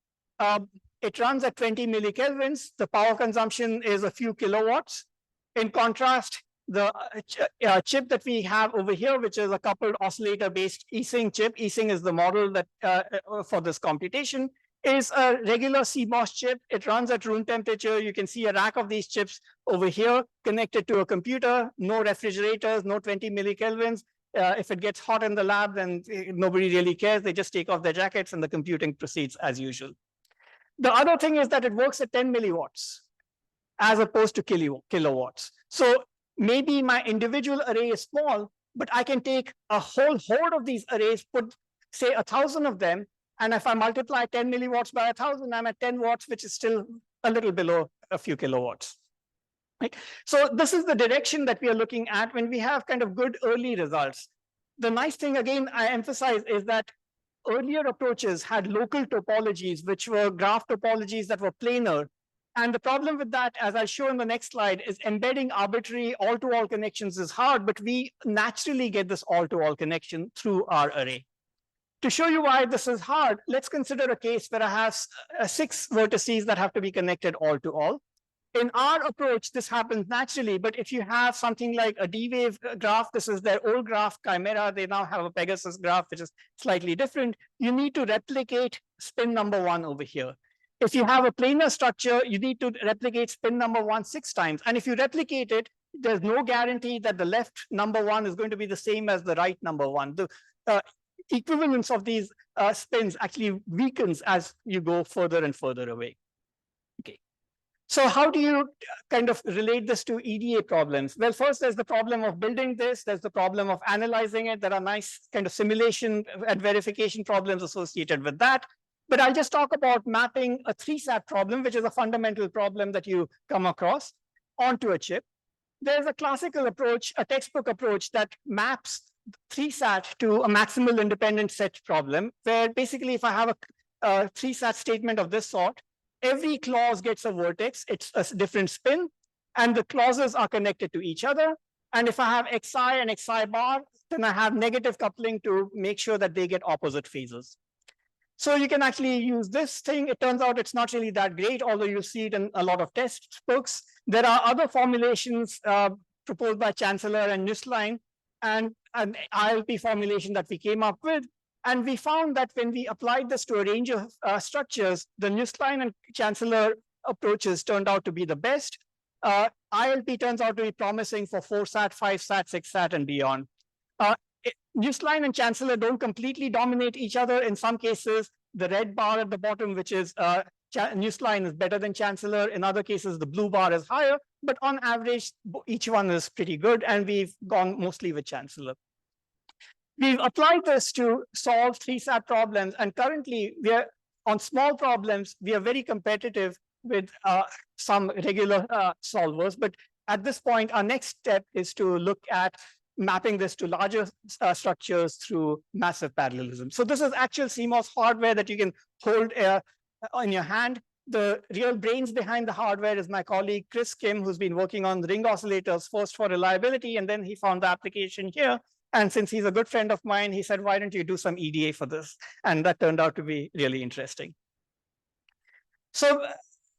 It runs at 20 millikelvins. The power consumption is a few kilowatts. In contrast, the chip that we have over here, which is a coupled oscillator-based eSync chip, eSync is the model that for this computation, is a regular CMOS chip. It runs at room temperature. You can see a rack of these chips over here connected to a computer, no refrigerators, no 20 millikelvins. If it gets hot in the lab, then nobody really cares. They just take off their jackets and the computing proceeds as usual. The other thing is that it works at 10 milliwatts as opposed to kilowatts. So maybe my individual array is small, but I can take a whole horde of these arrays, put say 1,000 of them, and if I multiply 10 milliwatts by 1,000, I'm at 10 watts, which is still a little below a few kilowatts. Right? So this is the direction that we are looking at when we have kind of good early results. The nice thing, again, I emphasize, is that earlier approaches had local topologies, which were graph topologies that were planar. And the problem with that, as I'll show in the next slide, is embedding arbitrary all-to-all connections is hard, but we naturally get this all-to-all connection through our array. To show you why this is hard, let's consider a case where I have 6 vertices that have to be connected all-to-all. In our approach, this happens naturally, but if you have something like a D-Wave graph, this is their old graph, Chimera, they now have a Pegasus graph, which is slightly different. You need to replicate spin number 1 over here. If you have a planar structure, you need to replicate spin number 1 6 times. And if you replicate it, there's no guarantee that the left number 1 is going to be the same as the right number 1. The equivalence of these spins actually weakens as you go further and further away. Okay. So how do you kind of relate this to EDA problems? Well, first, there's the problem of building this. There's the problem of analyzing it. There are nice kind of simulation and verification problems associated with that. But I'll just talk about mapping a 3-SAT problem, which is a fundamental problem that you come across, onto a chip. There's a classical approach, a textbook approach that maps 3-SAT to a maximal independent set problem, where basically if I have a 3-SAT statement of this sort, every clause gets a vertex, it's a different spin, and the clauses are connected to each other. And if I have xi and xi bar, then I have negative coupling to make sure that they get opposite phases. So you can actually use this thing. It turns out it's not really that great, although you see it in a lot of textbooks. There are other formulations proposed by Chancellor and Nusslein, and an ILP formulation that we came up with. And we found that when we applied this to a range of structures, the Nusslein and Chancellor approaches turned out to be the best. ILP turns out to be promising for 4-SAT, 5-SAT, 6-SAT, and beyond. Nusslein and Chancellor don't completely dominate each other. In some cases, the red bar at the bottom, which is news line is better than Chancellor. In other cases, the blue bar is higher, but on average, each one is pretty good, and we've gone mostly with Chancellor. We've applied this to solve 3 SAT problems, and currently we are on small problems. We are very competitive with some regular solvers, but at this point, our next step is to look at mapping this to larger structures through massive parallelism. So this is actual CMOS hardware that you can hold in your hand. The real brains behind the hardware is my colleague, Chris Kim, who's been working on the ring oscillators first for reliability, and then he found the application here. And since he's a good friend of mine, he said, why don't you do some EDA for this? And that turned out to be really interesting. So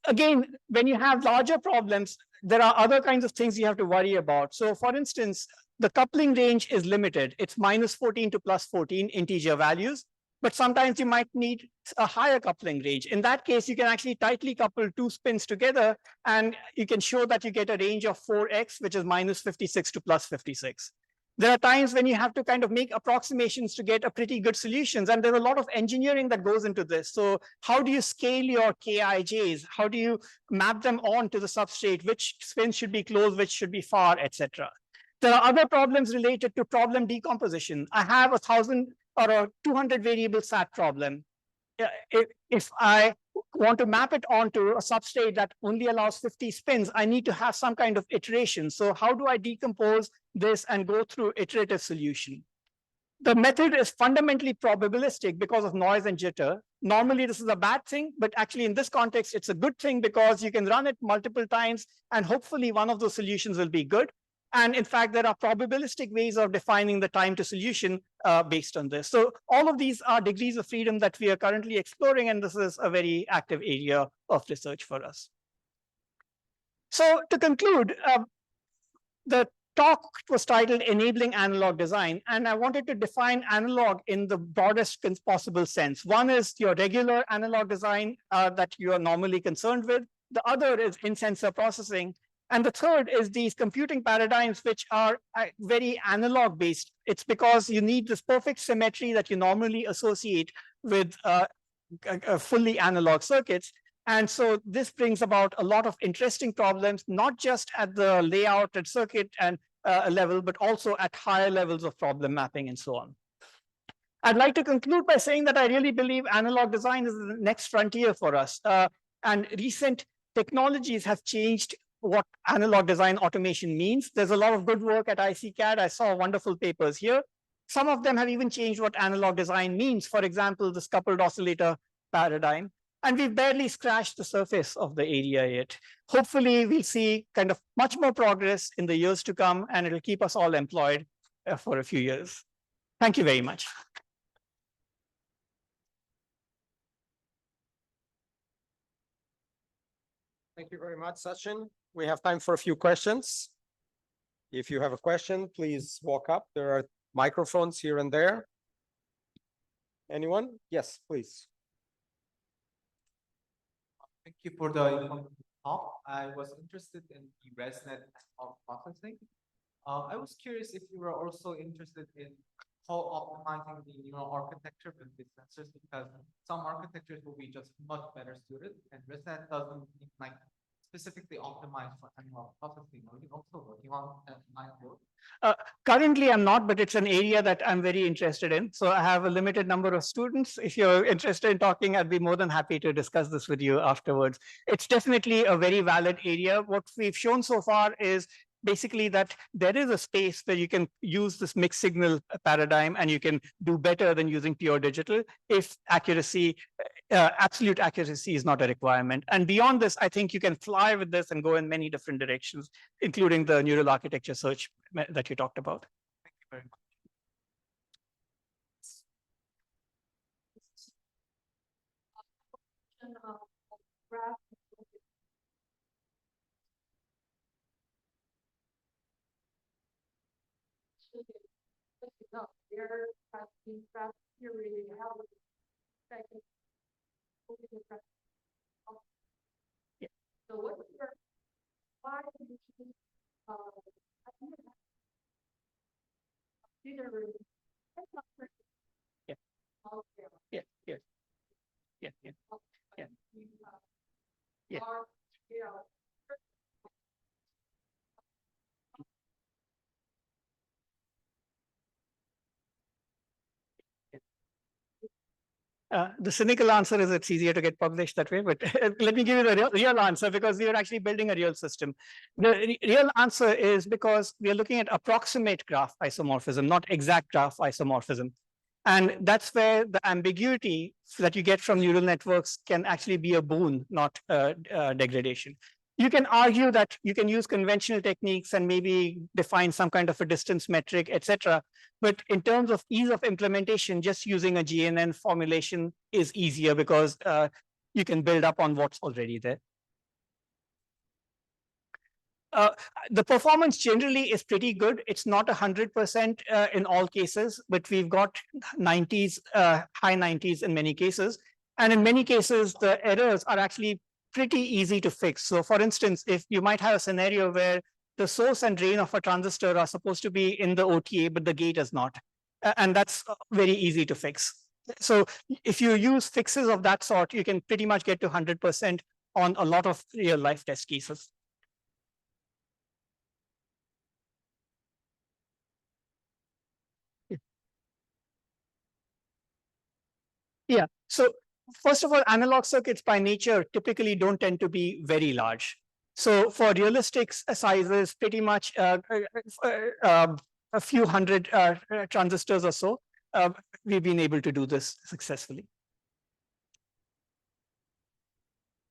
again, when you have larger problems, there are other kinds of things you have to worry about. So for instance, the coupling range is limited. It's -14 to +14 integer values, but sometimes you might need a higher coupling range. In that case, you can actually tightly couple 2 spins together, and you can show that you get a range of 4x, which is -56 to +56. There are times when you have to kind of make approximations to get a pretty good solutions, and there's a lot of engineering that goes into this. So how do you scale your KIJs? How do you map them on to the substrate? Which spins should be close, which should be far, etc. There are other problems related to problem decomposition. I have 1,000 or a 200 variable SAT problem. If I want to map it onto a substrate that only allows 50 spins, I need to have some kind of iteration. So how do I decompose this and go through iterative solution? The method is fundamentally probabilistic because of noise and jitter. Normally, this is a bad thing, but actually in this context, it's a good thing because you can run it multiple times, and hopefully one of those solutions will be good. And in fact, there are probabilistic ways of defining the time to solution based on this. So all of these are degrees of freedom that we are currently exploring, and this is a very active area of research for us. So to conclude, the talk was titled Enabling Analog Design, and I wanted to define analog in the broadest possible sense. One is your regular analog design that you are normally concerned with. The other is in-sensor processing. And the third is these computing paradigms, which are very analog based. It's because you need this perfect symmetry that you normally associate with fully analog circuits. And so this brings about a lot of interesting problems, not just at the layout and circuit and level, but also at higher levels of problem mapping and so on. I'd like to conclude by saying that I really believe analog design is the next frontier for us. And recent technologies have changed what analog design automation means. There's a lot of good work at ICCAD. I saw wonderful papers here. Some of them have even changed what analog design means. For example, this coupled oscillator paradigm. And we've barely scratched the surface of the area yet. Hopefully, we'll see kind of much more progress in the years to come, and it'll keep us all employed for a few years. Thank you very much. Thank you very much, Sachin. We have time for a few questions. If you have a question, please walk up. There are microphones here and there. Anyone? Yes, please. Thank you for the talk. I was interested in the ResNet processing. I was curious if you were also interested in optimizing the neural architecture with these sensors, because some architectures will be just much better suited, and ResNet doesn't like specifically optimized for analog processing. Are you also working on that line of work? Currently, I'm not, but it's an area that I'm very interested in. So I have a limited number of students. If you're interested in talking, I'd be more than happy to discuss this with you afterwards. It's definitely a very valid area. What we've shown so far is basically that there is a space where you can use this mixed signal paradigm, and you can do better than using pure digital if accuracy, absolute accuracy is not a requirement. And beyond this, I think you can fly with this and go in many different directions, including the neural architecture search that you talked about. Thank you very much. There has been graph theory how Yeah. So what's your why do you choose Yeah. Yeah. Yeah. Yeah. Yeah. Yeah. Yeah. large scale. The cynical answer is it's easier to get published that way, but let me give you the real answer because we are actually building a real system. The real answer is because we are looking at approximate graph isomorphism, not exact graph isomorphism. And that's where the ambiguity that you get from neural networks can actually be a boon, not degradation. You can argue that you can use conventional techniques and maybe define some kind of a distance metric, et cetera. But in terms of ease of implementation, just using a GNN formulation is easier because you can build up on what's already there. The performance generally is pretty good. It's not 100% in all cases, but we've got 90s, high 90s in many cases. And in many cases, the errors are actually pretty easy to fix. So for instance, if you might have a scenario where the source and drain of a transistor are supposed to be in the OTA, but the gate is not. And that's very easy to fix. So if you use fixes of that sort, you can pretty much get to 100% on a lot of real life test cases. Yeah. So first of all, analog circuits by nature typically don't tend to be very large. So for realistic sizes, pretty much a few hundred transistors or so, we've been able to do this successfully.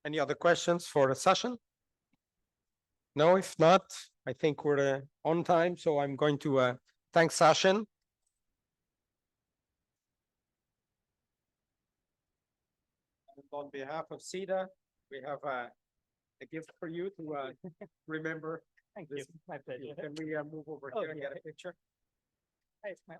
Any other questions for the session? No, if not, I think we're on time. So I'm going to thank Sachin. And on behalf of CEDA, we have a gift for you to remember. Thank this. you. My pleasure. Can we move over Oh, here and yeah. get a picture? Thanks, man.